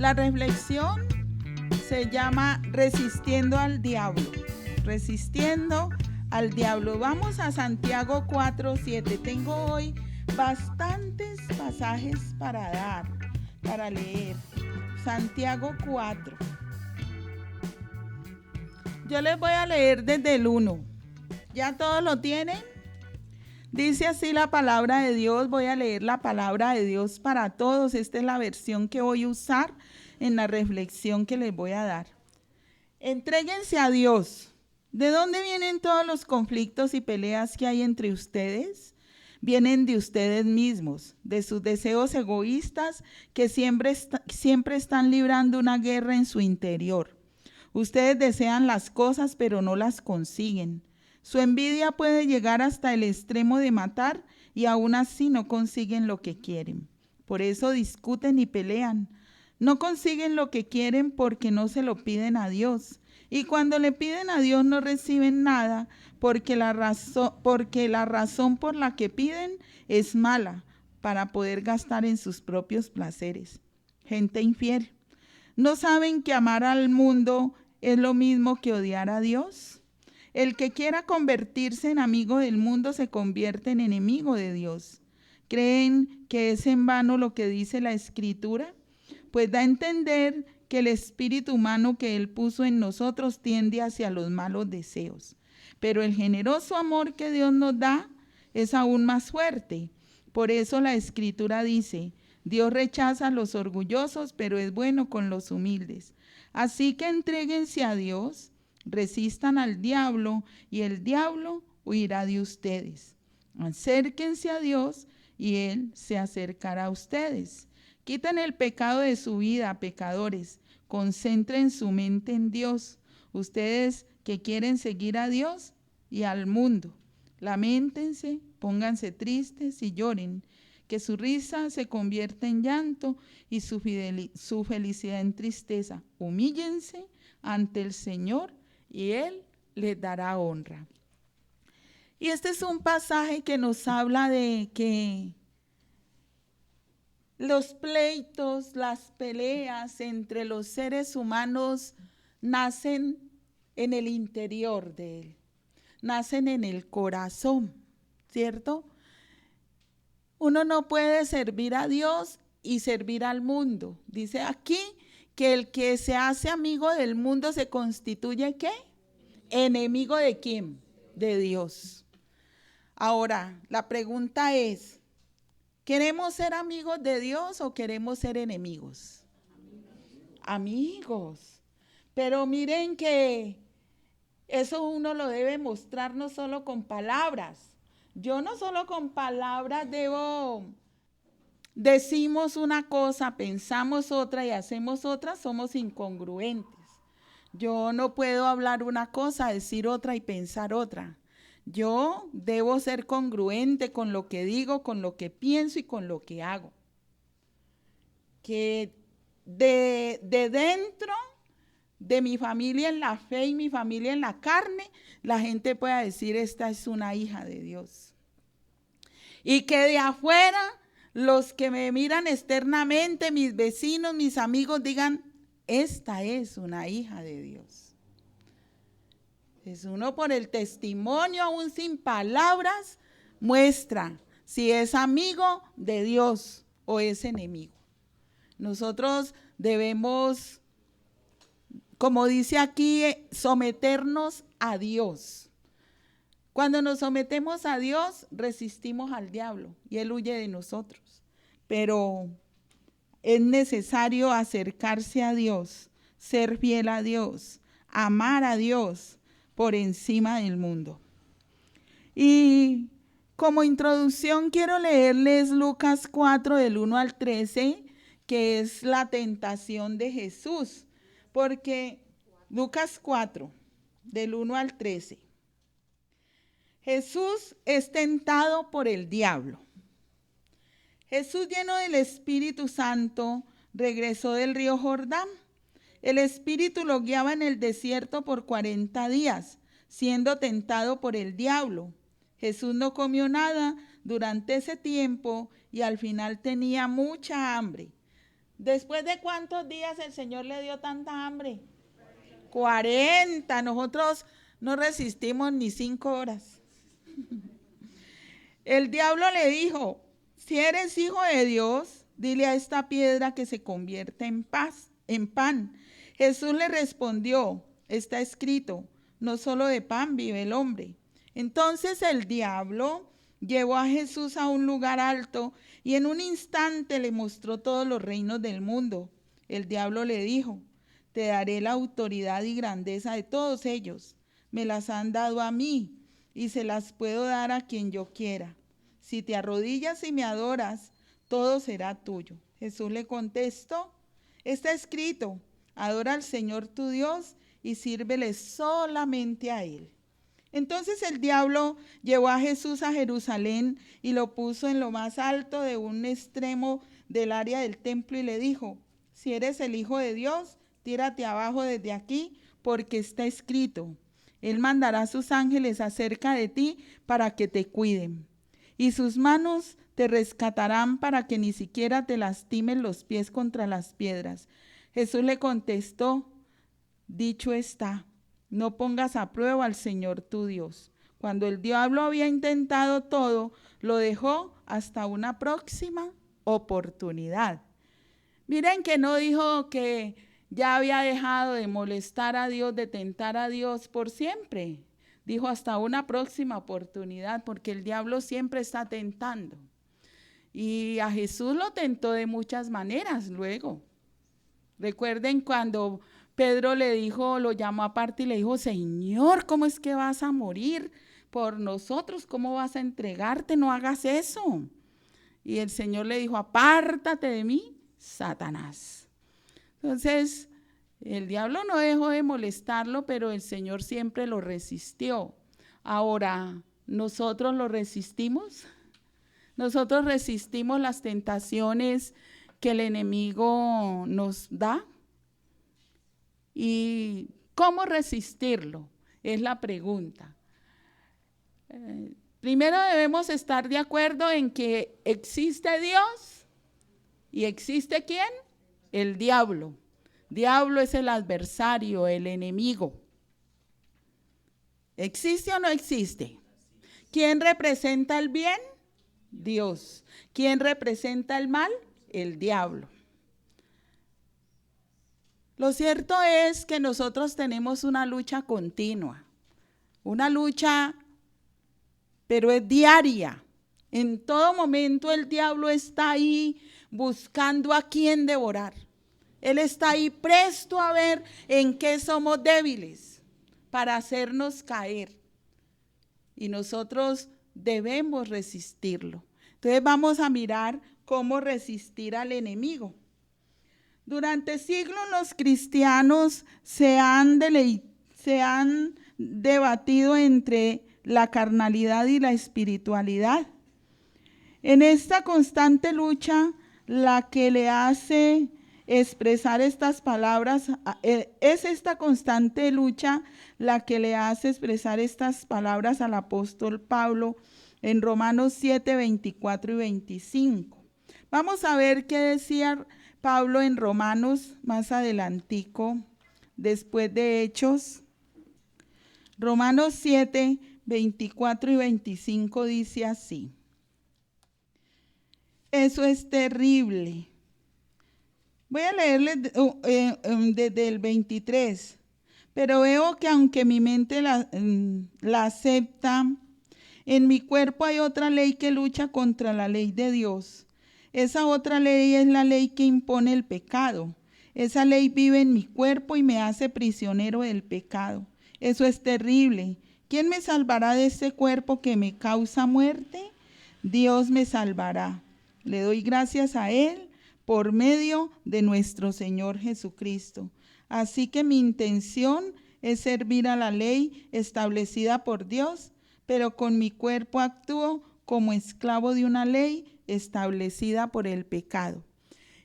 La reflexión se llama Resistiendo al Diablo. Resistiendo al Diablo. Vamos a Santiago 4:7. Tengo hoy bastantes pasajes para leer. Santiago 4. Yo les voy a leer desde el 1. ¿Ya todos lo tienen? Dice así la palabra de Dios. Voy a leer la palabra de Dios para todos. Esta es la versión que voy a usar en la reflexión que les voy a dar. Entréguense a Dios. ¿De dónde vienen todos los conflictos y peleas que hay entre ustedes? Vienen de ustedes mismos, de sus deseos egoístas que siempre están librando una guerra en su interior. Ustedes desean las cosas, pero no las consiguen. Su envidia puede llegar hasta el extremo de matar y aún así no consiguen lo que quieren. Por eso discuten y pelean. No consiguen lo que quieren porque no se lo piden a Dios. Y cuando le piden a Dios no reciben nada porque la razón por la que piden es mala para poder gastar en sus propios placeres. Gente infiel. ¿No saben que amar al mundo es lo mismo que odiar a Dios? El que quiera convertirse en amigo del mundo se convierte en enemigo de Dios. ¿Creen que es en vano lo que dice la Escritura? Pues da a entender que el espíritu humano que Él puso en nosotros tiende hacia los malos deseos. Pero el generoso amor que Dios nos da es aún más fuerte. Por eso la Escritura dice: Dios rechaza a los orgullosos, pero es bueno con los humildes. Así que entréguense a Dios, resistan al diablo y el diablo huirá de ustedes. Acérquense a Dios y Él se acercará a ustedes. Quiten el pecado de su vida, pecadores. Concentren su mente en Dios. Ustedes que quieren seguir a Dios y al mundo, lamentense, pónganse tristes y lloren. Que su risa se convierta en llanto y su felicidad en tristeza. Humíllense ante el Señor y Él les dará honra. Y este es un pasaje que nos habla de que los pleitos, las peleas entre los seres humanos nacen en el interior de él, nacen en el corazón, ¿cierto? Uno no puede servir a Dios y servir al mundo. Dice aquí que el que se hace amigo del mundo se constituye, ¿qué? ¿Enemigo de quién? De Dios. Ahora, la pregunta es, ¿queremos ser amigos de Dios o queremos ser enemigos? Amigos. Pero miren que eso uno lo debe mostrar no solo con palabras. Yo no solo con palabras decimos una cosa, pensamos otra y hacemos otra, somos incongruentes. Yo no puedo hablar una cosa, decir otra y pensar otra. Yo debo ser congruente con lo que digo, con lo que pienso y con lo que hago. Que de dentro de mi familia en la fe y mi familia en la carne, la gente pueda decir: esta es una hija de Dios. Y que de afuera, los que me miran externamente, mis vecinos, mis amigos, digan: esta es una hija de Dios. Es uno por el testimonio, aún sin palabras, muestra si es amigo de Dios o es enemigo. Nosotros debemos, como dice aquí, someternos a Dios. Cuando nos sometemos a Dios, resistimos al diablo y él huye de nosotros. Pero es necesario acercarse a Dios, ser fiel a Dios, amar a Dios por encima del mundo. Y como introducción quiero leerles Lucas 4 del 1 al 13, que es la tentación de Jesús. Porque Lucas 4 del 1 al 13. Jesús es tentado por el diablo. Jesús, lleno del Espíritu Santo, regresó del río Jordán. El Espíritu lo guiaba en el desierto por 40 días, siendo tentado por el diablo. Jesús no comió nada durante ese tiempo y al final tenía mucha hambre. ¿Después de cuántos días el Señor le dio tanta hambre? 40. Nosotros no resistimos ni 5 horas. El diablo le dijo, si eres hijo de Dios, dile a esta piedra que se convierta en pan. Jesús le respondió, está escrito, no solo de pan vive el hombre. Entonces el diablo llevó a Jesús a un lugar alto y en un instante le mostró todos los reinos del mundo. El diablo le dijo, te daré la autoridad y grandeza de todos ellos. Me las han dado a mí y se las puedo dar a quien yo quiera. Si te arrodillas y me adoras, todo será tuyo. Jesús le contestó, está escrito, adora al Señor tu Dios y sírvele solamente a Él. Entonces el diablo llevó a Jesús a Jerusalén y lo puso en lo más alto de un extremo del área del templo y le dijo, si eres el Hijo de Dios, tírate abajo desde aquí, porque está escrito, Él mandará a sus ángeles acerca de ti para que te cuiden, y sus manos te rescatarán para que ni siquiera te lastimen los pies contra las piedras. Jesús le contestó, dicho está, no pongas a prueba al Señor tu Dios. Cuando el diablo había intentado todo, lo dejó hasta una próxima oportunidad. Miren que no dijo que ya había dejado de molestar a Dios, de tentar a Dios por siempre. Dijo hasta una próxima oportunidad, porque el diablo siempre está tentando. Y a Jesús lo tentó de muchas maneras luego. Recuerden cuando Pedro le dijo, lo llamó aparte y le dijo, Señor, ¿cómo es que vas a morir por nosotros? ¿Cómo vas a entregarte? No hagas eso. Y el Señor le dijo, apártate de mí, Satanás. Entonces, el diablo no dejó de molestarlo, pero el Señor siempre lo resistió. Ahora, ¿nosotros lo resistimos? ¿Nosotros resistimos las tentaciones que el enemigo nos da? ¿Y cómo resistirlo? Es la pregunta. Primero debemos estar de acuerdo en que existe Dios y existe ¿quién? El diablo. Diablo es el adversario, el enemigo. ¿Existe o no existe? ¿Quién representa el bien? Dios. ¿Quién representa el mal? El diablo. Lo cierto es que nosotros tenemos una lucha continua, una lucha, pero es diaria. En todo momento el diablo está ahí buscando a quién devorar. Él está ahí presto a ver en qué somos débiles para hacernos caer. Y nosotros debemos resistirlo. Entonces vamos a mirar cómo resistir al enemigo. Durante siglos los cristianos se han debatido entre la carnalidad y la espiritualidad. En esta constante lucha, la que le hace expresar estas palabras, es esta constante lucha la que le hace expresar estas palabras al apóstol Pablo en Romanos 7, 24 y 25. Vamos a ver qué decía Pablo en Romanos más adelantico, después de Hechos. Romanos 7, 24 y 25 dice así. Eso es terrible. Voy a leerles desde el 23. Pero veo que aunque mi mente la acepta, en mi cuerpo hay otra ley que lucha contra la ley de Dios. Esa otra ley es la ley que impone el pecado. Esa ley vive en mi cuerpo y me hace prisionero del pecado. Eso es terrible. ¿Quién me salvará de este cuerpo que me causa muerte? Dios me salvará. Le doy gracias a Él por medio de nuestro Señor Jesucristo. Así que mi intención es servir a la ley establecida por Dios, pero con mi cuerpo actúo como esclavo de una ley establecida por el pecado.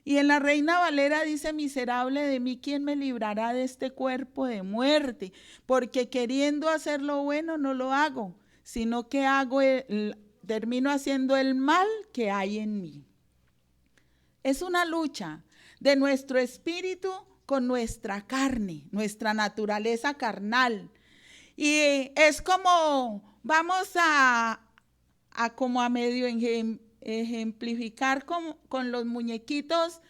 Y en la Reina Valera dice, miserable de mí, ¿quién me librará de este cuerpo de muerte? Porque queriendo hacer lo bueno no lo hago, sino que termino haciendo el mal que hay en mí. Es una lucha. de nuestro espíritu con nuestra carne, nuestra naturaleza carnal. Y es como, vamos a como a medio ejemplificar con los muñequitos,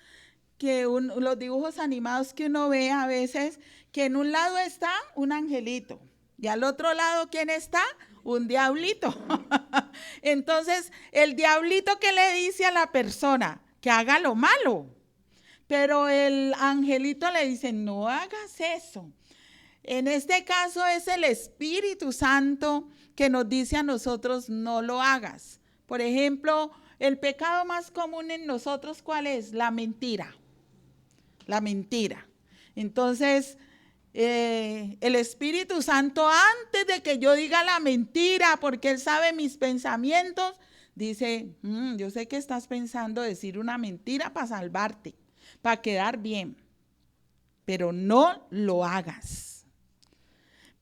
los dibujos animados que uno ve a veces, que en un lado está un angelito y al otro lado, ¿quién está? Un diablito. Entonces, el diablito, ¿qué le dice a la persona? Que haga lo malo. Pero el angelito le dice, no hagas eso. En este caso es el Espíritu Santo que nos dice a nosotros, no lo hagas. Por ejemplo, el pecado más común en nosotros, ¿cuál es? La mentira. La mentira. Entonces, el Espíritu Santo, antes de que yo diga la mentira, porque Él sabe mis pensamientos, dice, yo sé que estás pensando decir una mentira para salvarte, para quedar bien, pero no lo hagas.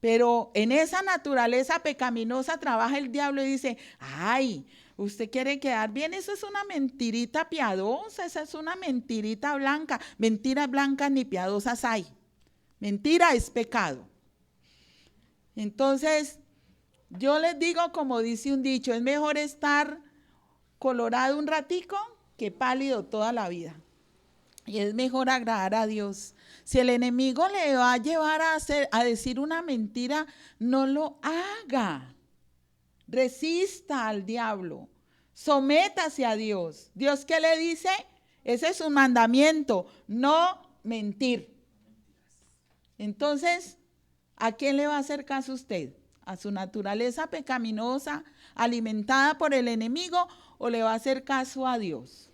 Pero en esa naturaleza pecaminosa trabaja el diablo y dice, ay, usted quiere quedar bien, eso es una mentirita piadosa, esa es una mentirita blanca. Mentiras blancas ni piadosas hay. Mentira es pecado. Entonces, yo les digo, como dice un dicho, es mejor estar colorado un ratico que pálido toda la vida. Y es mejor agradar a Dios. Si el enemigo le va a llevar a decir una mentira, no lo haga. Resista al diablo. Sométase a Dios. ¿Dios qué le dice? Ese es un mandamiento, no mentir. Entonces, ¿a quién le va a hacer caso usted? ¿A su naturaleza pecaminosa alimentada por el enemigo o le va a hacer caso a Dios?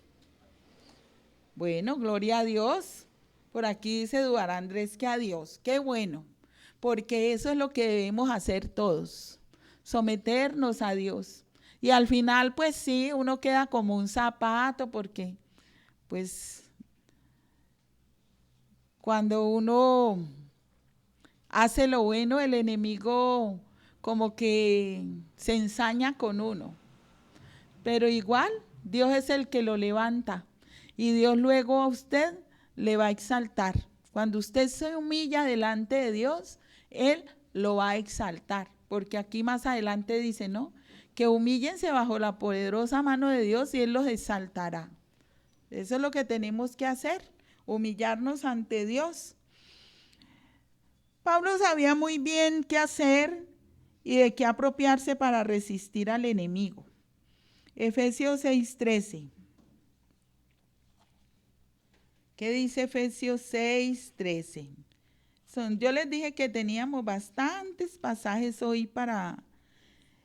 Bueno, gloria a Dios. Por aquí dice Eduardo Andrés que a Dios. Qué bueno, porque eso es lo que debemos hacer todos, someternos a Dios. Y al final, pues sí, uno queda como un zapato, porque pues cuando uno hace lo bueno, el enemigo como que se ensaña con uno. Pero igual, Dios es el que lo levanta. Y Dios luego a usted le va a exaltar. Cuando usted se humilla delante de Dios, Él lo va a exaltar. Porque aquí más adelante dice, ¿no? Que humíllense bajo la poderosa mano de Dios y Él los exaltará. Eso es lo que tenemos que hacer, humillarnos ante Dios. Pablo sabía muy bien qué hacer y de qué apropiarse para resistir al enemigo. Efesios 6:13. ¿Qué dice Efesios 6:13? Yo les dije que teníamos bastantes pasajes hoy para...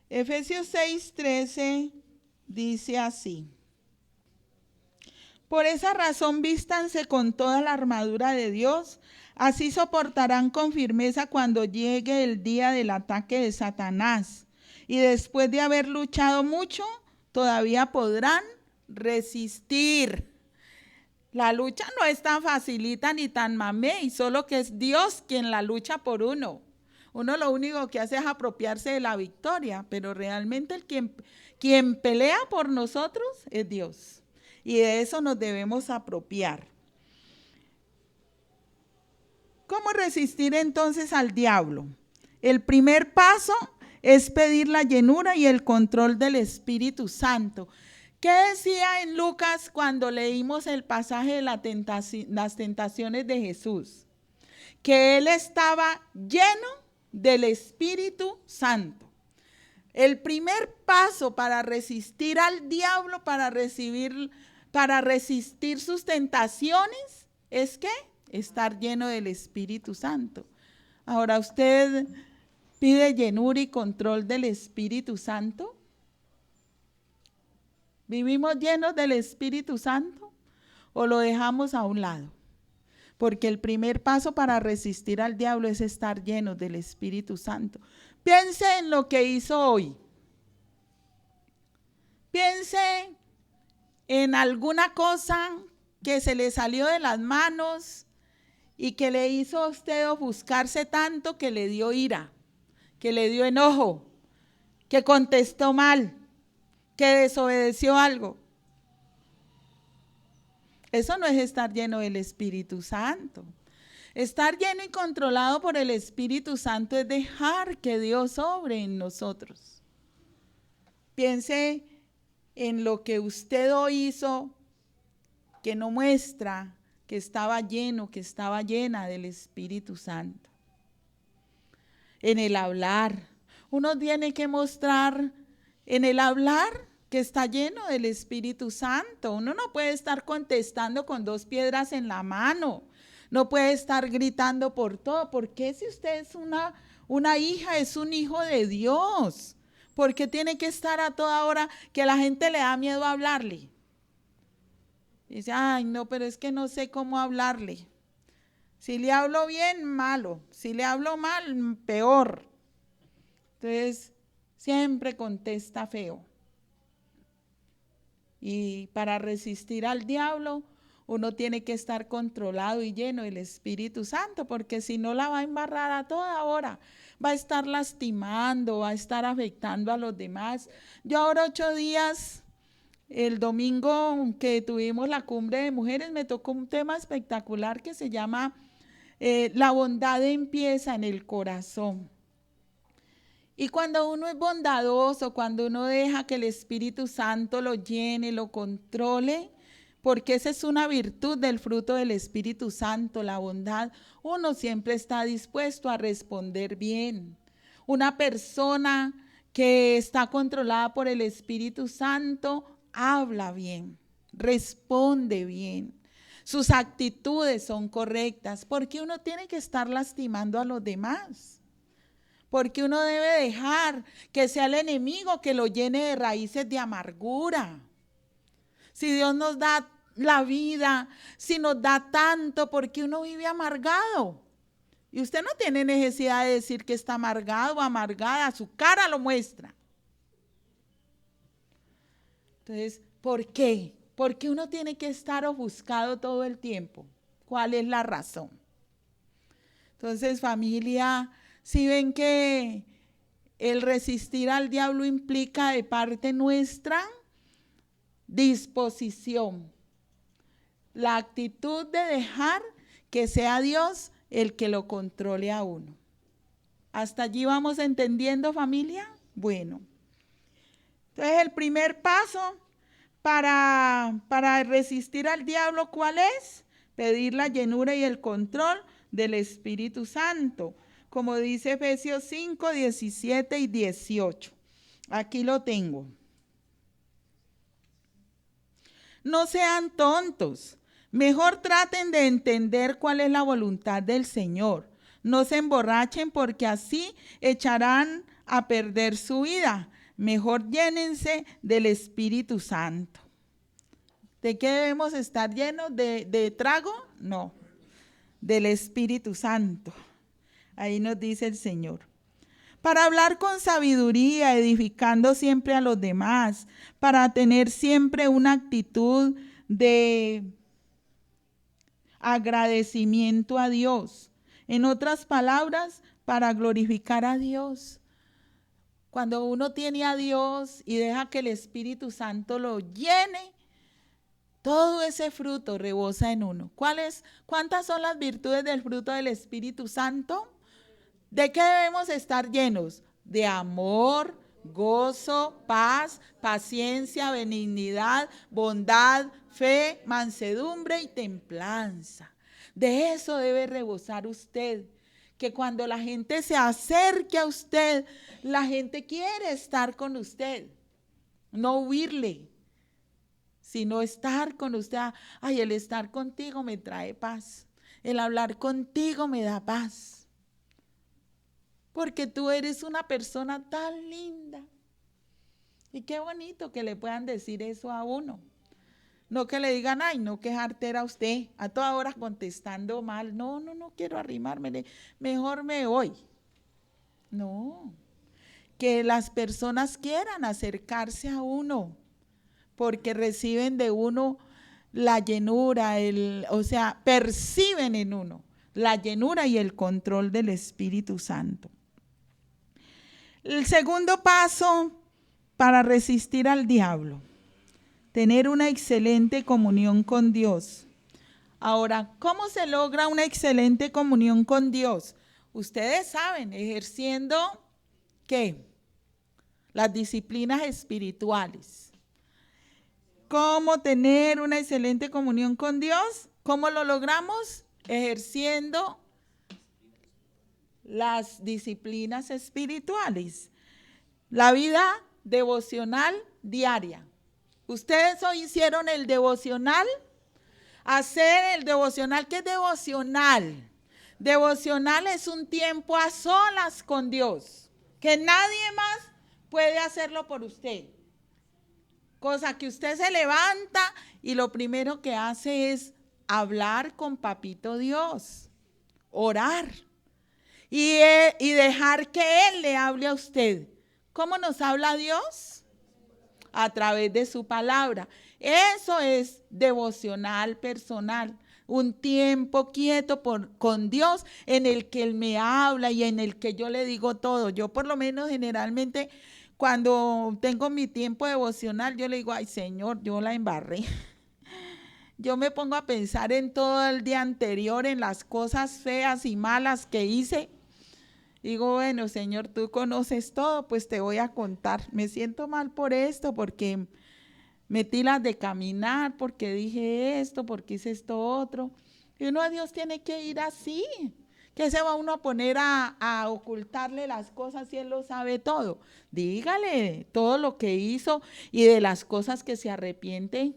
Efesios 6:13 dice así. Por esa razón vístanse con toda la armadura de Dios, así soportarán con firmeza cuando llegue el día del ataque de Satanás. Y después de haber luchado mucho, todavía podrán resistir. La lucha no es tan facilita ni tan mamey, solo que es Dios quien la lucha por uno. Uno lo único que hace es apropiarse de la victoria, pero realmente quien pelea por nosotros es Dios. Y de eso nos debemos apropiar. ¿Cómo resistir entonces al diablo? El primer paso es pedir la llenura y el control del Espíritu Santo. ¿Qué decía en Lucas cuando leímos el pasaje de las tentaciones de Jesús? Que él estaba lleno del Espíritu Santo. El primer paso para resistir al diablo, para resistir sus tentaciones, es ¿qué? Estar lleno del Espíritu Santo. Ahora, ¿usted pide llenura y control del Espíritu Santo? ¿Vivimos llenos del Espíritu Santo o lo dejamos a un lado? Porque el primer paso para resistir al diablo es estar llenos del Espíritu Santo. Piense en lo que hizo hoy. Piense en alguna cosa que se le salió de las manos y que le hizo a usted ofuscarse tanto que le dio ira, que le dio enojo, que contestó mal, que desobedeció algo. Eso no es estar lleno del Espíritu Santo. Estar lleno y controlado por el Espíritu Santo es dejar que Dios obre en nosotros. Piense en lo que usted hoy hizo, que no muestra que estaba lleno, que estaba llena del Espíritu Santo. En el hablar, uno tiene que mostrar en el hablar que está lleno del Espíritu Santo. Uno no puede estar contestando con 2 piedras en la mano. No puede estar gritando por todo. ¿Por qué si usted es una hija, es un hijo de Dios? ¿Por qué tiene que estar a toda hora que la gente le da miedo a hablarle? Dice, ay, no, pero es que no sé cómo hablarle. Si le hablo bien, malo. Si le hablo mal, peor. Entonces, siempre contesta feo. Y para resistir al diablo, uno tiene que estar controlado y lleno del Espíritu Santo, porque si no la va a embarrar a toda hora. Va a estar lastimando, va a estar afectando a los demás. Yo ahora 8 días, el domingo que tuvimos la cumbre de mujeres, me tocó un tema espectacular que se llama la bondad empieza en el corazón. Y cuando uno es bondadoso, cuando uno deja que el Espíritu Santo lo llene, lo controle, porque esa es una virtud del fruto del Espíritu Santo, la bondad, uno siempre está dispuesto a responder bien. Una persona que está controlada por el Espíritu Santo habla bien, responde bien. Sus actitudes son correctas, porque uno tiene que estar lastimando a los demás. Porque uno debe dejar que sea el enemigo que lo llene de raíces de amargura. Si Dios nos da la vida, si nos da tanto, ¿por qué uno vive amargado? Y usted no tiene necesidad de decir que está amargado o amargada, su cara lo muestra. Entonces, ¿por qué? ¿Por qué uno tiene que estar ofuscado todo el tiempo? ¿Cuál es la razón? Entonces, familia, si ven que el resistir al diablo implica de parte nuestra disposición, la actitud de dejar que sea Dios el que lo controle a uno. ¿Hasta allí vamos entendiendo, familia? Bueno, entonces el primer paso para resistir al diablo, ¿cuál es? Pedir la llenura y el control del Espíritu Santo, como dice Efesios 5, 17 y 18. Aquí lo tengo. No sean tontos, mejor traten de entender cuál es la voluntad del Señor. No se emborrachen porque así echarán a perder su vida. Mejor llénense del Espíritu Santo. ¿De qué debemos estar llenos? ¿De trago? No, del Espíritu Santo. Ahí nos dice el Señor. Para hablar con sabiduría, edificando siempre a los demás, para tener siempre una actitud de agradecimiento a Dios. En otras palabras, para glorificar a Dios. Cuando uno tiene a Dios y deja que el Espíritu Santo lo llene, todo ese fruto rebosa en uno. ¿Cuántas son las virtudes del fruto del Espíritu Santo? ¿De qué debemos estar llenos? De amor, gozo, paz, paciencia, benignidad, bondad, fe, mansedumbre y templanza. De eso debe rebosar usted. Que cuando la gente se acerque a usted, la gente quiere estar con usted. No huirle, sino estar con usted. Ay, el estar contigo me trae paz. El hablar contigo me da paz. Porque tú eres una persona tan linda. Y qué bonito que le puedan decir eso a uno. No que le digan, ay, no, qué jartera usted, a toda hora contestando mal. No quiero arrimarme, mejor me voy. No, que las personas quieran acercarse a uno, porque reciben de uno la llenura, perciben en uno la llenura y el control del Espíritu Santo. El segundo paso para resistir al diablo. tener una excelente comunión con Dios. Ahora, ¿cómo se logra una excelente comunión con Dios? Ustedes saben, ejerciendo, ¿qué? Las disciplinas espirituales. ¿Cómo tener una excelente comunión con Dios? ¿Cómo lo logramos? Ejerciendo las disciplinas espirituales. La vida devocional diaria. ¿Ustedes hoy hicieron el devocional? Hacer el devocional. ¿Qué es devocional? Devocional es un tiempo a solas con Dios, que nadie más puede hacerlo por usted. Cosa que usted se levanta y lo primero que hace es hablar con Papito Dios, orar y dejar que Él le hable a usted. ¿Cómo nos habla Dios? A través de su palabra. Eso es devocional personal. Un tiempo quieto con Dios en el que Él me habla y en el que yo le digo todo. Yo por lo menos generalmente cuando tengo mi tiempo devocional, yo le digo, ay Señor, yo la embarré. Yo me pongo a pensar en todo el día anterior, en las cosas feas y malas que hice. Digo, bueno, Señor, tú conoces todo, pues te voy a contar. Me siento mal por esto, porque metí las de caminar, porque dije esto, porque hice esto otro. Y uno a Dios tiene que ir así. ¿Qué se va uno a poner a ocultarle las cosas si Él lo sabe todo? Dígale todo lo que hizo y de las cosas que se arrepiente.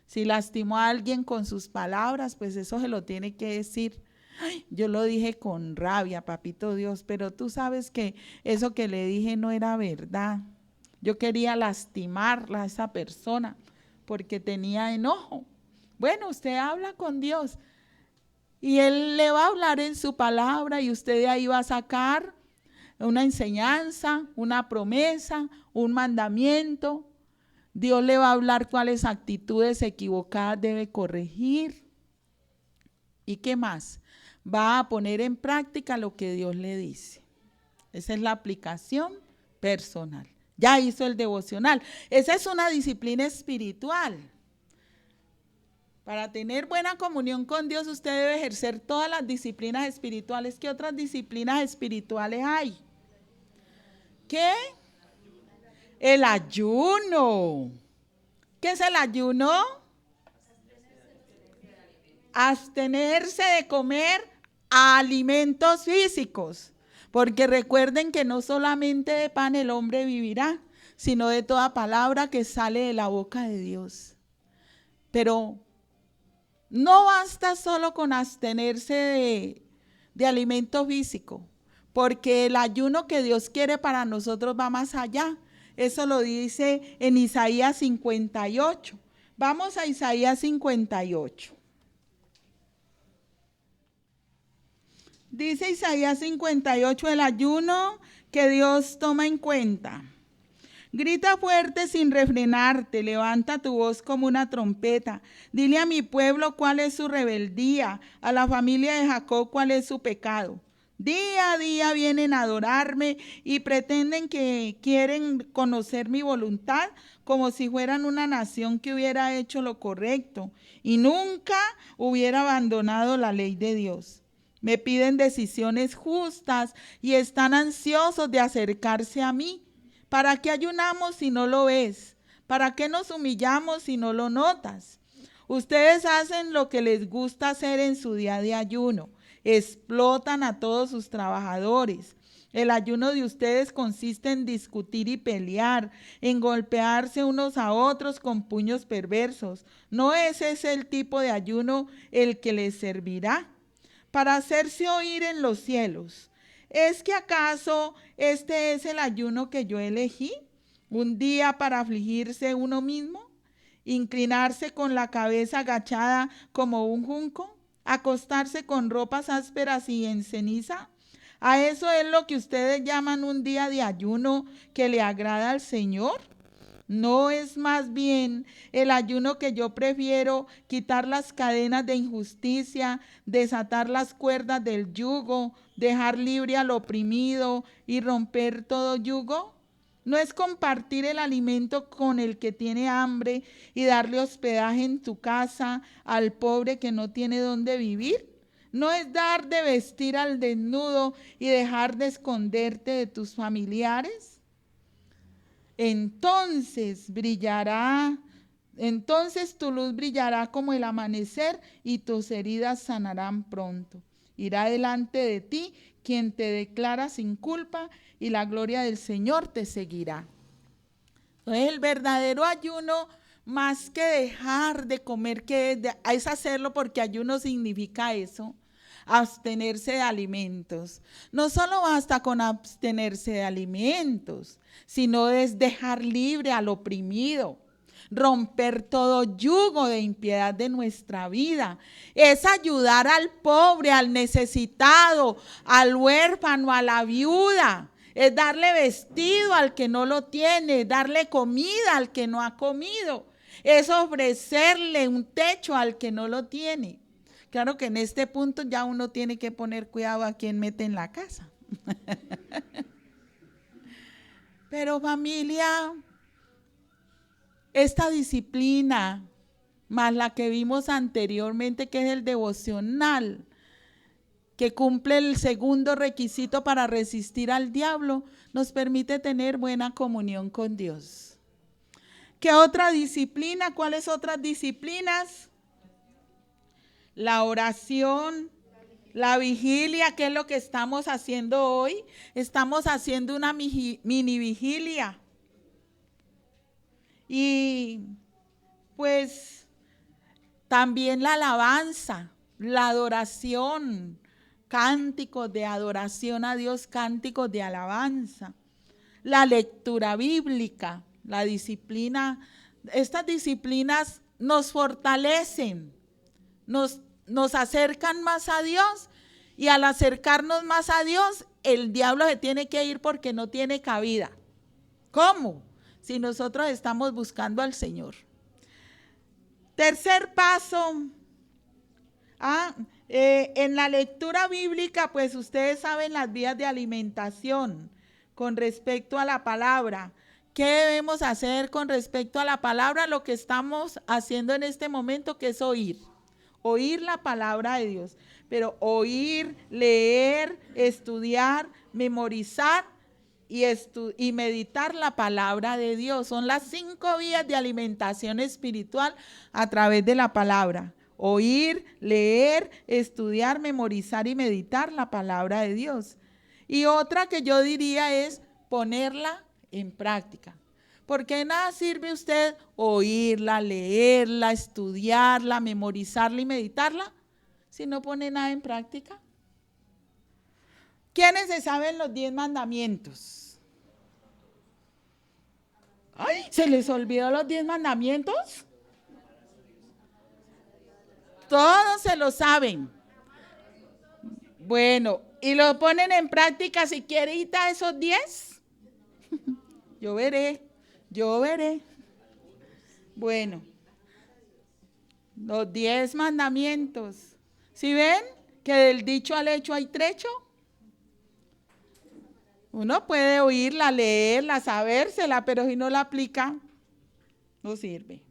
Si lastimó a alguien con sus palabras, pues eso se lo tiene que decir. Ay, yo lo dije con rabia, Papito Dios, pero tú sabes que eso que le dije no era verdad. Yo quería lastimarla a esa persona porque tenía enojo. Bueno, usted habla con Dios y Él le va a hablar en su palabra y usted de ahí va a sacar una enseñanza, una promesa, un mandamiento. Dios le va a hablar cuáles actitudes equivocadas debe corregir. ¿Y qué más? Va a poner en práctica lo que Dios le dice. Esa es la aplicación personal. Ya hizo el devocional. Esa es una disciplina espiritual. Para tener buena comunión con Dios, usted debe ejercer todas las disciplinas espirituales. ¿Qué otras disciplinas espirituales hay? ¿Qué? El ayuno. ¿Qué es el ayuno? Abstenerse de comer alimentos físicos. Porque recuerden que no solamente de pan el hombre vivirá, sino de toda palabra que sale de la boca de Dios. Pero no basta solo con abstenerse de alimento físico, porque el ayuno que Dios quiere para nosotros va más allá. Eso lo dice en Isaías 58. Vamos a Isaías 58. Dice Isaías 58, el ayuno que Dios toma en cuenta. Grita fuerte sin refrenarte, levanta tu voz como una trompeta. Dile a mi pueblo cuál es su rebeldía, a la familia de Jacob cuál es su pecado. Día a día vienen a adorarme y pretenden que quieren conocer mi voluntad como si fueran una nación que hubiera hecho lo correcto y nunca hubiera abandonado la ley de Dios. Me piden decisiones justas y están ansiosos de acercarse a mí. ¿Para qué ayunamos si no lo ves? ¿Para qué nos humillamos si no lo notas? Ustedes hacen lo que les gusta hacer en su día de ayuno. Explotan a todos sus trabajadores. El ayuno de ustedes consiste en discutir y pelear, en golpearse unos a otros con puños perversos. ¿No ese es el tipo de ayuno el que les servirá? Para hacerse oír en los cielos. ¿Es que acaso este es el ayuno que yo elegí? ¿Un día para afligirse uno mismo? ¿Inclinarse con la cabeza agachada como un junco? ¿Acostarse con ropas ásperas y en ceniza? ¿A eso es lo que ustedes llaman un día de ayuno que le agrada al Señor? ¿No es más bien el ayuno que yo prefiero quitar las cadenas de injusticia, desatar las cuerdas del yugo, dejar libre al oprimido y romper todo yugo? No es compartir el alimento con el que tiene hambre y darle hospedaje en tu casa al pobre que no tiene dónde vivir. No es dar de vestir al desnudo y dejar de esconderte de tus familiares. Entonces tu luz brillará como el amanecer y tus heridas sanarán pronto. Irá delante de ti quien te declara sin culpa y la gloria del Señor te seguirá. Entonces, el verdadero ayuno, más que dejar de comer, es hacerlo, porque ayuno significa eso, abstenerse de alimentos. No solo basta con abstenerse de alimentos, sino es dejar libre al oprimido, romper todo yugo de impiedad de nuestra vida. Es ayudar al pobre, al necesitado, al huérfano, a la viuda. Es darle vestido al que no lo tiene, darle comida al que no ha comido. Es ofrecerle un techo al que no lo tiene. Claro que en este punto ya uno tiene que poner cuidado a quién mete en la casa. Pero familia, esta disciplina, más la que vimos anteriormente, que es el devocional, que cumple el segundo requisito para resistir al diablo, nos permite tener buena comunión con Dios. ¿Qué otra disciplina? ¿Cuáles otras disciplinas? La oración, la vigilia, que es lo que estamos haciendo hoy. Estamos haciendo una mini vigilia. Y pues también la alabanza, la adoración, cánticos de adoración a Dios, cánticos de alabanza, la lectura bíblica, la disciplina. Estas disciplinas nos fortalecen, nos acercan más a Dios, y al acercarnos más a Dios, el diablo se tiene que ir porque no tiene cabida. ¿Cómo? Si nosotros estamos buscando al Señor. Tercer paso, en la lectura bíblica, pues ustedes saben las vías de alimentación con respecto a la palabra. ¿Qué debemos hacer con respecto a la palabra? Lo que estamos haciendo en este momento, que es oír la palabra de Dios. Pero oír, leer, estudiar, memorizar y meditar la palabra de Dios. Son las 5 vías de alimentación espiritual a través de la palabra. Oír, leer, estudiar, memorizar y meditar la palabra de Dios. Y otra que yo diría es ponerla en práctica. Porque nada sirve usted oírla, leerla, estudiarla, memorizarla y meditarla si no pone nada en práctica. ¿Quiénes se saben los 10 mandamientos? ¡Ay! ¿Se les olvidó los 10 mandamientos? Todos se lo saben. Bueno, ¿y lo ponen en práctica siquiera esos 10? Yo veré. Bueno, los 10 mandamientos. ¿Sí ven que del dicho al hecho hay trecho? Uno puede oírla, leerla, sabérsela, pero si no la aplica, no sirve.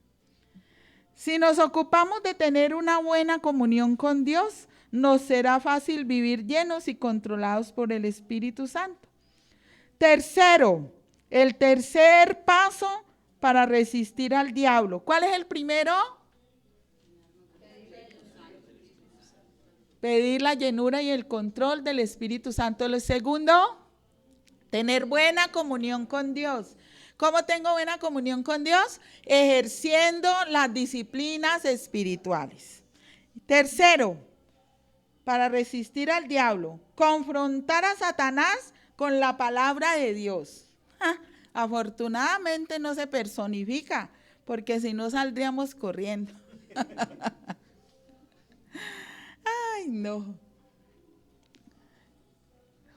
Si nos ocupamos de tener una buena comunión con Dios, nos será fácil vivir llenos y controlados por el Espíritu Santo. Tercero, el tercer paso para resistir al diablo. ¿Cuál es el primero? Pedir la llenura y el control del Espíritu Santo. El segundo, tener buena comunión con Dios. ¿Cómo tengo buena comunión con Dios? Ejerciendo las disciplinas espirituales. Tercero, para resistir al diablo, confrontar a Satanás con la palabra de Dios. Afortunadamente no se personifica, porque si no saldríamos corriendo. Ay, no.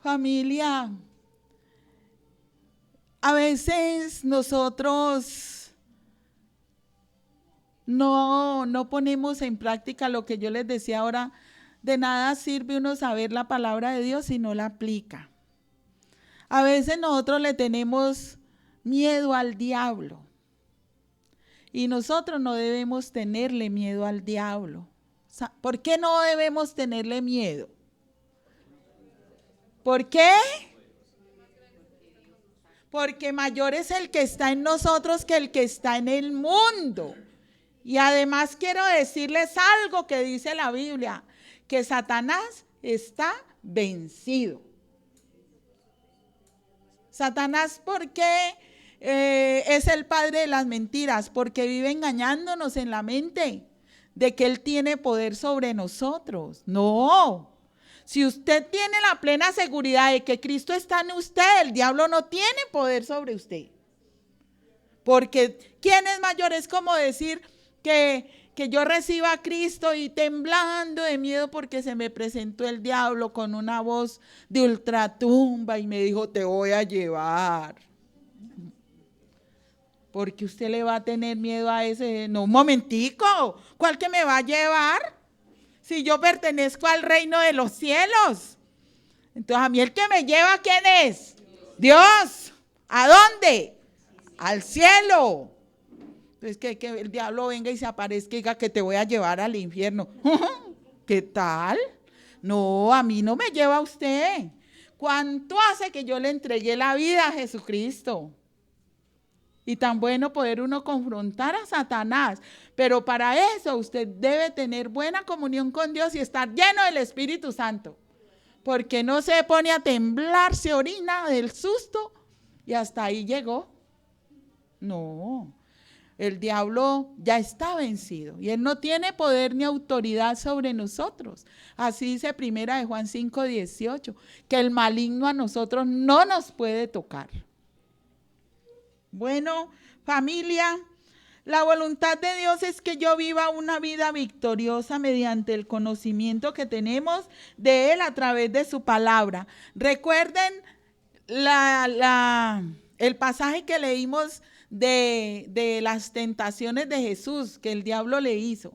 Familia, a veces nosotros no ponemos en práctica lo que yo les decía ahora. De nada sirve uno saber la palabra de Dios si no la aplica. A veces nosotros le tenemos miedo al diablo. Y nosotros no debemos tenerle miedo al diablo. ¿Por qué no debemos tenerle miedo? ¿Por qué? Porque mayor es el que está en nosotros que el que está en el mundo. Y además quiero decirles algo que dice la Biblia, que Satanás está vencido. Satanás, ¿por qué es el padre de las mentiras? Porque vive engañándonos en la mente de que él tiene poder sobre nosotros. No. Si usted tiene la plena seguridad de que Cristo está en usted, el diablo no tiene poder sobre usted. Porque ¿quién es mayor? Es como decir que yo reciba a Cristo y temblando de miedo porque se me presentó el diablo con una voz de ultratumba y me dijo, te voy a llevar. Porque usted le va a tener miedo a ese. No, un momentico, ¿cuál que me va a llevar? Si yo pertenezco al reino de los cielos. Entonces a mí el que me lleva, ¿quién es? Dios. ¿A dónde? Al cielo. Entonces que el diablo venga y se aparezca y diga que te voy a llevar al infierno. ¿Qué tal? No, a mí no me lleva usted. ¿Cuánto hace que yo le entregué la vida a Jesucristo? Y tan bueno poder uno confrontar a Satanás. Pero para eso usted debe tener buena comunión con Dios y estar lleno del Espíritu Santo. Porque no se pone a temblar, se orina del susto y hasta ahí llegó. No, el diablo ya está vencido y él no tiene poder ni autoridad sobre nosotros. Así dice 1 Juan 5:18, que el maligno a nosotros no nos puede tocar. Bueno, familia, la voluntad de Dios es que yo viva una vida victoriosa mediante el conocimiento que tenemos de Él a través de su palabra. Recuerden el pasaje que leímos de las tentaciones de Jesús que el diablo le hizo.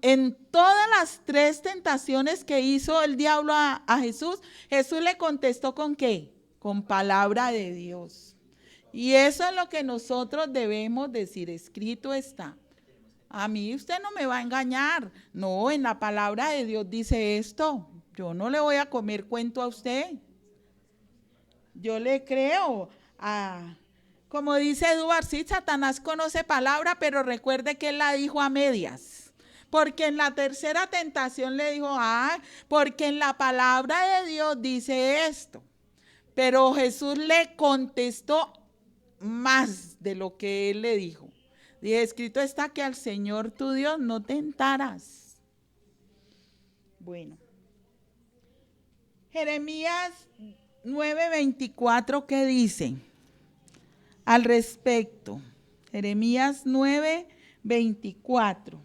En todas las 3 tentaciones que hizo el diablo a Jesús, Jesús le contestó ¿con qué? Con palabra de Dios. Y eso es lo que nosotros debemos decir, escrito está. A mí usted no me va a engañar. No, en la palabra de Dios dice esto. Yo no le voy a comer cuento a usted. Yo le creo. Como dice Eduard, sí, Satanás conoce palabra, pero recuerde que él la dijo a medias. Porque en la tercera tentación le dijo, porque en la palabra de Dios dice esto. Pero Jesús le contestó más de lo que él le dijo. Dije, escrito está que al Señor tu Dios no tentarás. Bueno, Jeremías 9:24, ¿qué dice al respecto? Jeremías 9:24.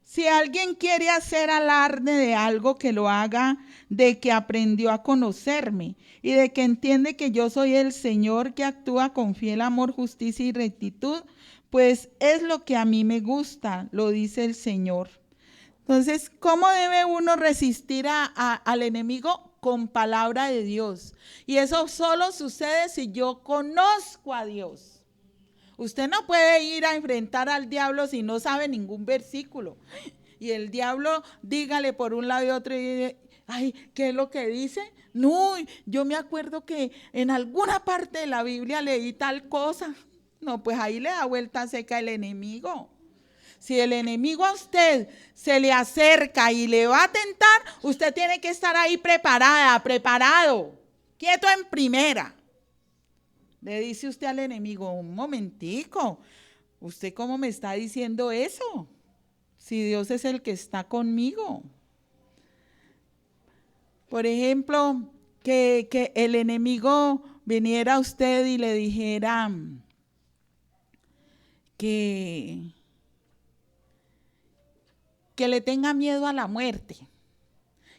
Si alguien quiere hacer alarde de algo, que lo haga de que aprendió a conocerme y de que entiende que yo soy el Señor que actúa con fiel amor, justicia y rectitud, pues es lo que a mí me gusta, lo dice el Señor. Entonces, ¿cómo debe uno resistir al enemigo? Con palabra de Dios. Y eso solo sucede si yo conozco a Dios. Usted no puede ir a enfrentar al diablo si no sabe ningún versículo. Y el diablo, dígale por un lado y otro, y, ¿qué es lo que dice? No, yo me acuerdo que en alguna parte de la Biblia leí tal cosa. No, pues ahí le da vuelta seca el enemigo. Si el enemigo a usted se le acerca y le va a tentar, usted tiene que estar ahí preparado, quieto en primera. Le dice usted al enemigo, un momentico, ¿usted cómo me está diciendo eso? Si Dios es el que está conmigo. Por ejemplo, que el enemigo viniera a usted y le dijera que le tenga miedo a la muerte,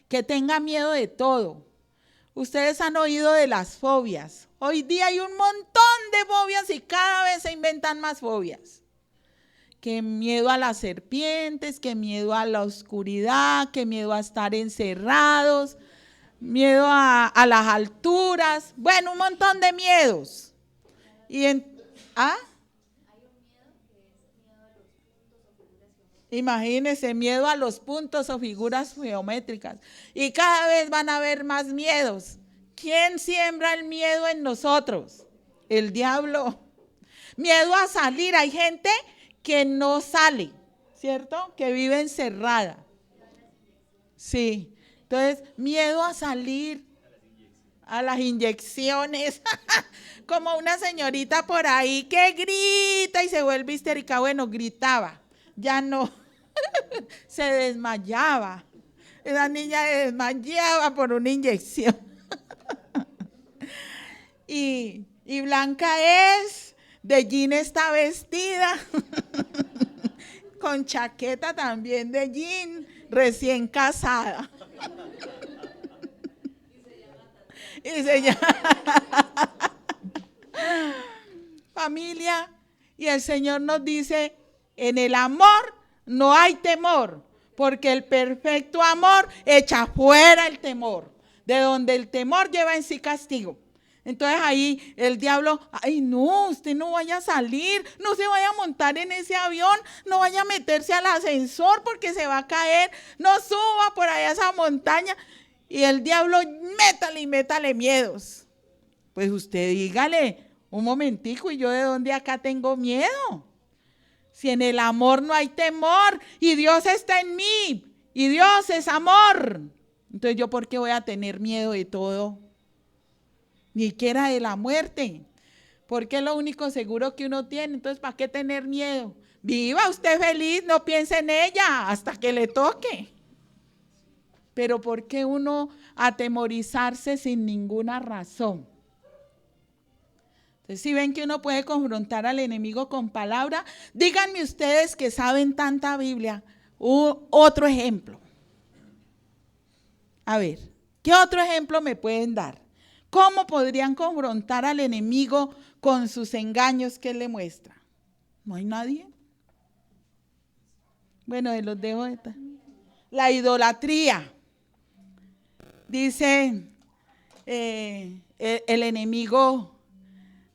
que tenga miedo de todo. Ustedes han oído de las fobias. Hoy día hay un montón de fobias y cada vez se inventan más fobias. Que miedo a las serpientes, que miedo a la oscuridad, que miedo a estar encerrados. miedo a las alturas, bueno, un montón de miedos. ¿Ah? Imagínense, miedo a los puntos o figuras geométricas. Y cada vez van a haber más miedos. ¿Quién siembra el miedo en nosotros? El diablo. Miedo a salir. Hay gente que no sale, ¿cierto? Que vive encerrada. Sí. Entonces, miedo a salir, a las inyecciones. Como una señorita por ahí que grita y se vuelve histérica. Bueno, gritaba, ya no. Se desmayaba. Esa niña se desmayaba por una inyección. Y Blanca de jean está vestida, con chaqueta también de jean, recién casada. Y se llama familia, y el Señor nos dice, en el amor no hay temor, porque el perfecto amor echa fuera el temor, de donde el temor lleva en sí castigo. Entonces ahí el diablo, ay no, usted no vaya a salir, no se vaya a montar en ese avión, no vaya a meterse al ascensor porque se va a caer, no suba por allá a esa montaña. Y el diablo, métale miedos. Pues usted dígale, un momentico, ¿y yo de dónde acá tengo miedo? Si en el amor no hay temor y Dios está en mí y Dios es amor, entonces yo ¿por qué voy a tener miedo de todo? Ni siquiera de la muerte, porque es lo único seguro que uno tiene. Entonces, ¿para qué tener miedo? Viva usted feliz, no piense en ella hasta que le toque. Pero ¿por qué uno atemorizarse sin ninguna razón? Entonces, si ven que uno puede confrontar al enemigo con palabra, díganme ustedes que saben tanta Biblia, otro ejemplo. A ver, ¿qué otro ejemplo me pueden dar? ¿Cómo podrían confrontar al enemigo con sus engaños que él le muestra? ¿No hay nadie? Bueno, los dejo. La idolatría. Dice el enemigo,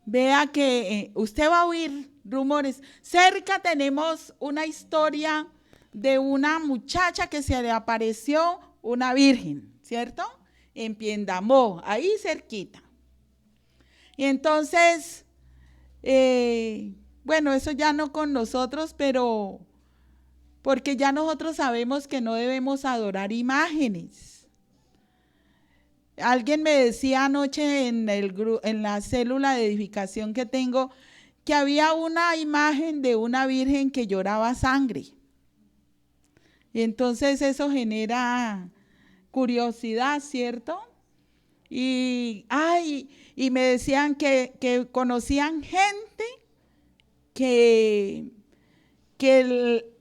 vea que usted va a oír rumores. Cerca tenemos una historia de una muchacha que se le apareció una virgen, ¿cierto? En Piendamó, ahí cerquita. Y entonces, bueno, eso ya no con nosotros, pero porque ya nosotros sabemos que no debemos adorar imágenes. Alguien me decía anoche en la célula de edificación que tengo que había una imagen de una virgen que lloraba sangre. Y entonces eso genera curiosidad, ¿cierto? Y me decían que conocían gente que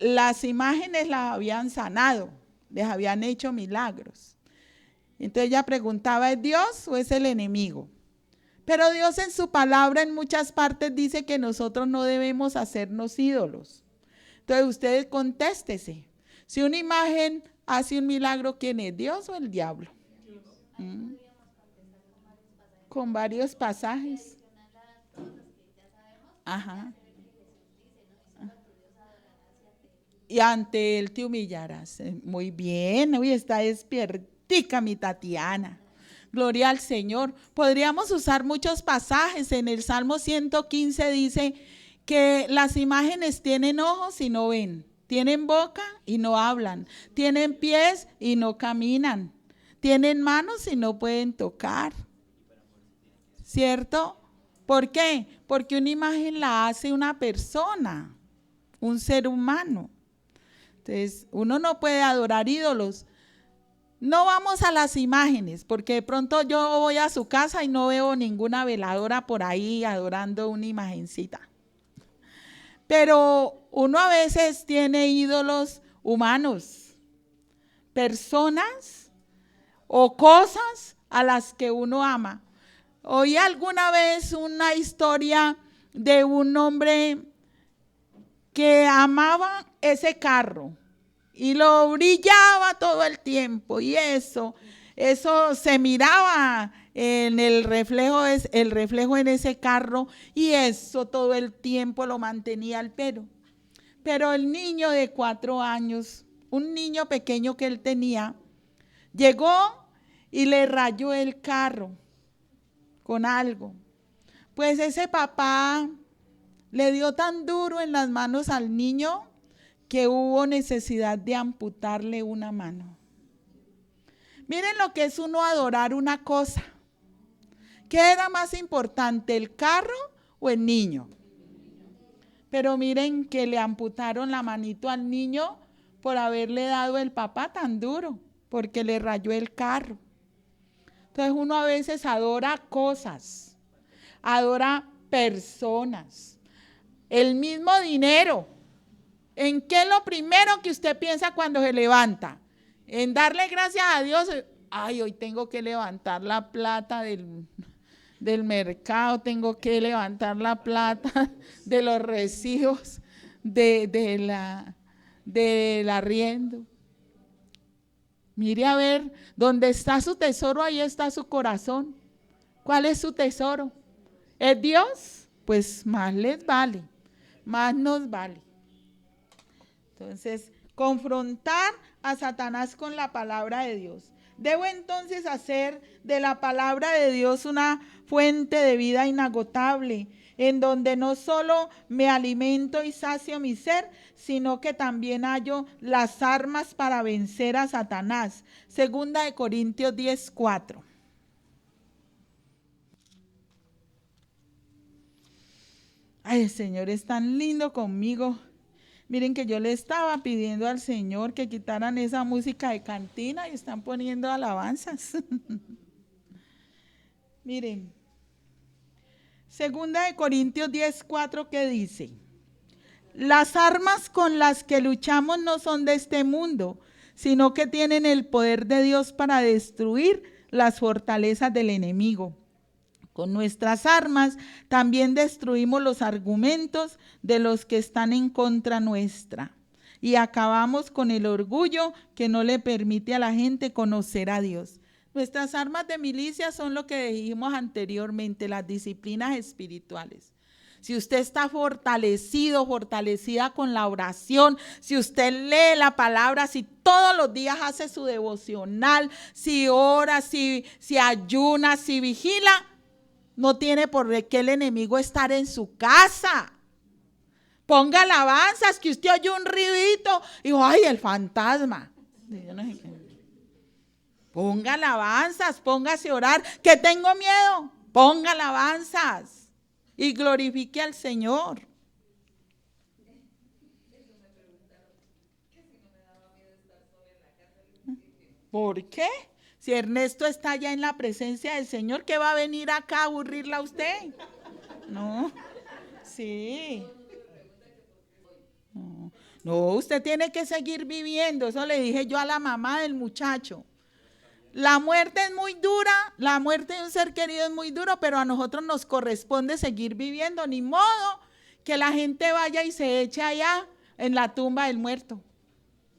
las imágenes las habían sanado, les habían hecho milagros. Entonces ella preguntaba, ¿es Dios o es el enemigo? Pero Dios en su palabra en muchas partes dice que nosotros no debemos hacernos ídolos. Entonces ustedes contéstese, si una imagen hace un milagro, ¿quién es? ¿Dios o el diablo? Con varios pasajes. Ajá. Y ante él te humillarás. Muy bien, hoy está despiertica mi Tatiana. Gloria al Señor. Podríamos usar muchos pasajes. En el Salmo 115 dice que las imágenes tienen ojos y no ven, tienen boca y no hablan, tienen pies y no caminan, tienen manos y no pueden tocar. ¿Cierto? ¿Por qué? Porque una imagen la hace una persona, un ser humano. Entonces, uno no puede adorar ídolos. No vamos a las imágenes, porque de pronto yo voy a su casa y no veo ninguna veladora por ahí adorando una imagencita. Pero uno a veces tiene ídolos humanos, personas o cosas a las que uno ama. Oí alguna vez una historia de un hombre que amaba ese carro y lo brillaba todo el tiempo y eso, eso se miraba en el reflejo en ese carro, y eso todo el tiempo lo mantenía al pelo. Pero el niño de 4 años, un niño pequeño que él tenía, llegó y le rayó el carro con algo. Pues ese papá le dio tan duro en las manos al niño que hubo necesidad de amputarle una mano. Miren lo que es uno adorar una cosa. ¿Qué era más importante, el carro o el niño? Pero miren que le amputaron la manito al niño por haberle dado el papá tan duro, porque le rayó el carro. Entonces uno a veces adora cosas, adora personas, el mismo dinero. ¿En qué es lo primero que usted piensa cuando se levanta? En darle gracias a Dios. Ay, hoy tengo que levantar la plata del mercado, tengo que levantar la plata de los recibos del arriendo. Mire a ver, donde está su tesoro, ahí está su corazón. ¿Cuál es su tesoro? ¿Es Dios? Pues más les vale, más nos vale. Entonces, confrontar a Satanás con la palabra de Dios. Debo entonces hacer de la palabra de Dios una fuente de vida inagotable, en donde no solo me alimento y sacio mi ser, sino que también hallo las armas para vencer a Satanás. Segunda de Corintios 10:4. Ay, el Señor es tan lindo conmigo. Miren que yo le estaba pidiendo al Señor que quitaran esa música de cantina y están poniendo alabanzas. Miren, segunda de Corintios 10:4, que dice: las armas con las que luchamos no son de este mundo, sino que tienen el poder de Dios para destruir las fortalezas del enemigo. Con nuestras armas también destruimos los argumentos de los que están en contra nuestra y acabamos con el orgullo que no le permite a la gente conocer a Dios. Nuestras armas de milicia son lo que dijimos anteriormente, las disciplinas espirituales. Si usted está fortalecido, fortalecida con la oración, si usted lee la palabra, si todos los días hace su devocional, si ora, si ayuna, si vigila, no tiene por qué el enemigo estar en su casa. Ponga alabanzas, que usted oye un ruidito y dijo, ay, el fantasma. Yo no sé qué. Ponga alabanzas, póngase a orar, que tengo miedo. Ponga alabanzas y glorifique al Señor. ¿Por qué? Si Ernesto está ya en la presencia del Señor, ¿qué va a venir acá a aburrirla a usted? No, sí. No, usted tiene que seguir viviendo. Eso le dije yo a la mamá del muchacho. La muerte es muy dura, la muerte de un ser querido es muy duro, pero a nosotros nos corresponde seguir viviendo. Ni modo que la gente vaya y se eche allá en la tumba del muerto.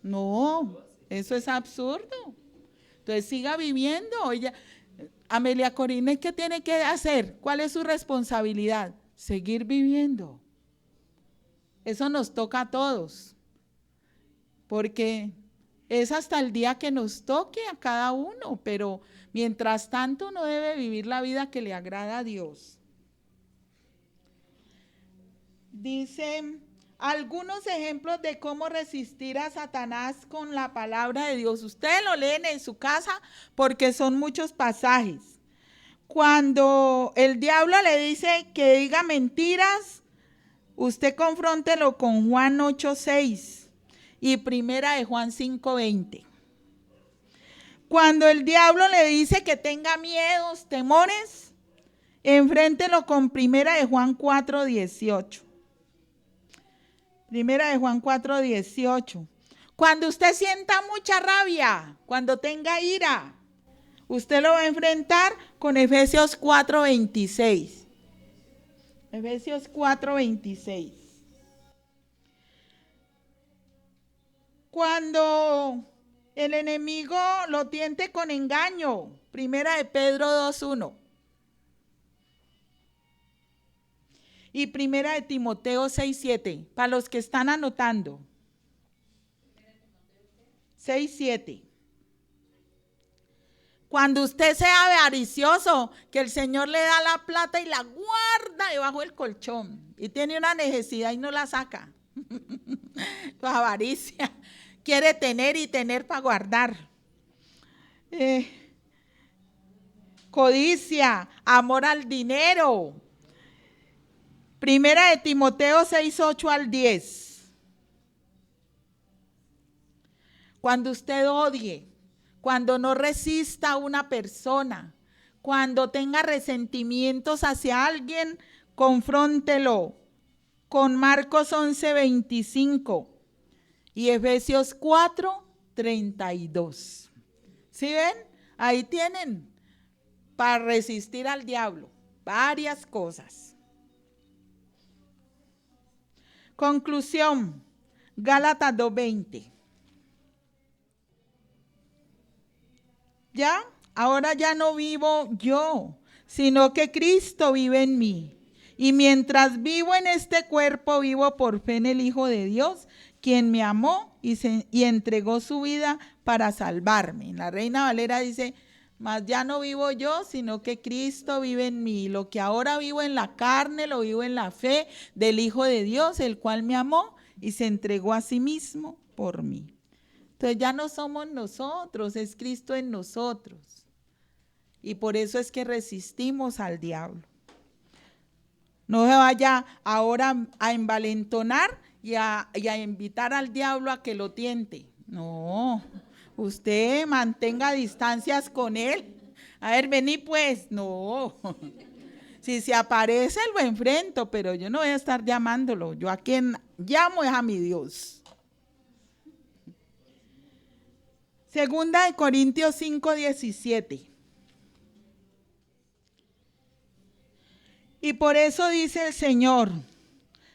No, eso es absurdo. Entonces siga viviendo. Oye, Amelia Corina, ¿qué tiene que hacer? ¿Cuál es su responsabilidad? Seguir viviendo. Eso nos toca a todos, porque es hasta el día que nos toque a cada uno, pero mientras tanto uno debe vivir la vida que le agrada a Dios. Dice algunos ejemplos de cómo resistir a Satanás con la palabra de Dios. Ustedes lo leen en su casa porque son muchos pasajes. Cuando el diablo le dice que diga mentiras, usted confróntelo con Juan 8:6 y primera de Juan 5:20. Cuando el diablo le dice que tenga miedos, temores, enfréntelo con primera de Juan 4:18. Primera de Juan 4:18. Cuando usted sienta mucha rabia, cuando tenga ira, usted lo va a enfrentar con Efesios 4:26. Efesios 4:26. Cuando el enemigo lo tiente con engaño. Primera de Pedro 2:1. Y primera de Timoteo 6:7, para los que están anotando. 6:7. Cuando usted sea avaricioso, que el Señor le da la plata y la guarda debajo del colchón y tiene una necesidad y no la saca. La avaricia. Quiere tener y tener para guardar. Codicia, amor al dinero. Primera de Timoteo 6:8-10. Cuando usted odie, cuando no resista a una persona, cuando tenga resentimientos hacia alguien, confróntelo con Marcos 11:25 y Efesios 4:32. ¿Sí ven? Ahí tienen para resistir al diablo varias cosas. Conclusión, Gálatas 2:20. ¿Ya? Ahora ya no vivo yo, sino que Cristo vive en mí. Y mientras vivo en este cuerpo, vivo por fe en el Hijo de Dios, quien me amó y entregó su vida para salvarme. En la Reina Valera dice, mas ya no vivo yo, sino que Cristo vive en mí. Lo que ahora vivo en la carne, lo vivo en la fe del Hijo de Dios, el cual me amó y se entregó a sí mismo por mí. Entonces ya no somos nosotros, es Cristo en nosotros. Y por eso es que resistimos al diablo. No se vaya ahora a envalentonar y a invitar al diablo a que lo tiente. No, usted mantenga distancias con él. A ver, vení pues. No. Si se aparece, lo enfrento, pero yo no voy a estar llamándolo. Yo a quien llamo es a mi Dios. Segunda de Corintios 5:17. Y por eso dice el Señor,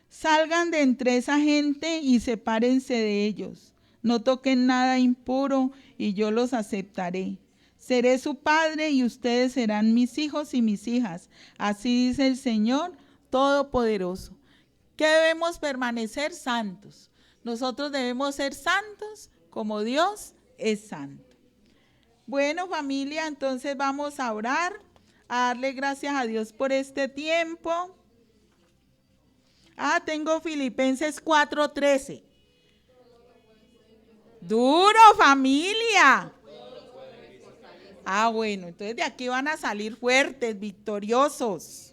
salgan de entre esa gente y sepárense de ellos. No toquen nada impuro y yo los aceptaré. Seré su padre y ustedes serán mis hijos y mis hijas. Así dice el Señor Todopoderoso. ¿Qué debemos permanecer? Santos. Nosotros debemos ser santos como Dios es santo. Bueno, familia, entonces vamos a orar, a darle gracias a Dios por este tiempo. Tengo Filipenses 4:13. Duro, familia. Bueno, entonces de aquí van a salir fuertes, victoriosos,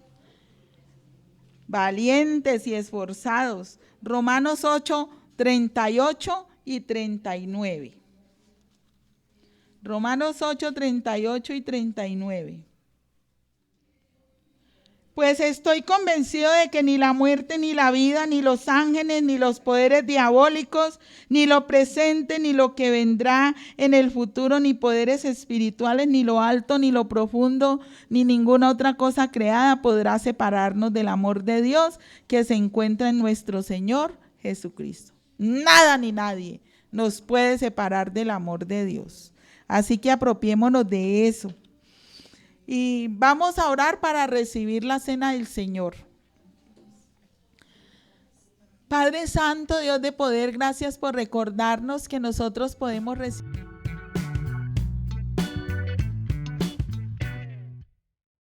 valientes y esforzados. Romanos 8:38 y 39. Romanos 8:38 y 39. Pues estoy convencido de que ni la muerte, ni la vida, ni los ángeles, ni los poderes diabólicos, ni lo presente, ni lo que vendrá en el futuro, ni poderes espirituales, ni lo alto, ni lo profundo, ni ninguna otra cosa creada podrá separarnos del amor de Dios que se encuentra en nuestro Señor Jesucristo. Nada ni nadie nos puede separar del amor de Dios. Así que apropiémonos de eso. Y vamos a orar para recibir la cena del Señor. Padre Santo, Dios de poder, gracias por recordarnos que nosotros podemos recibir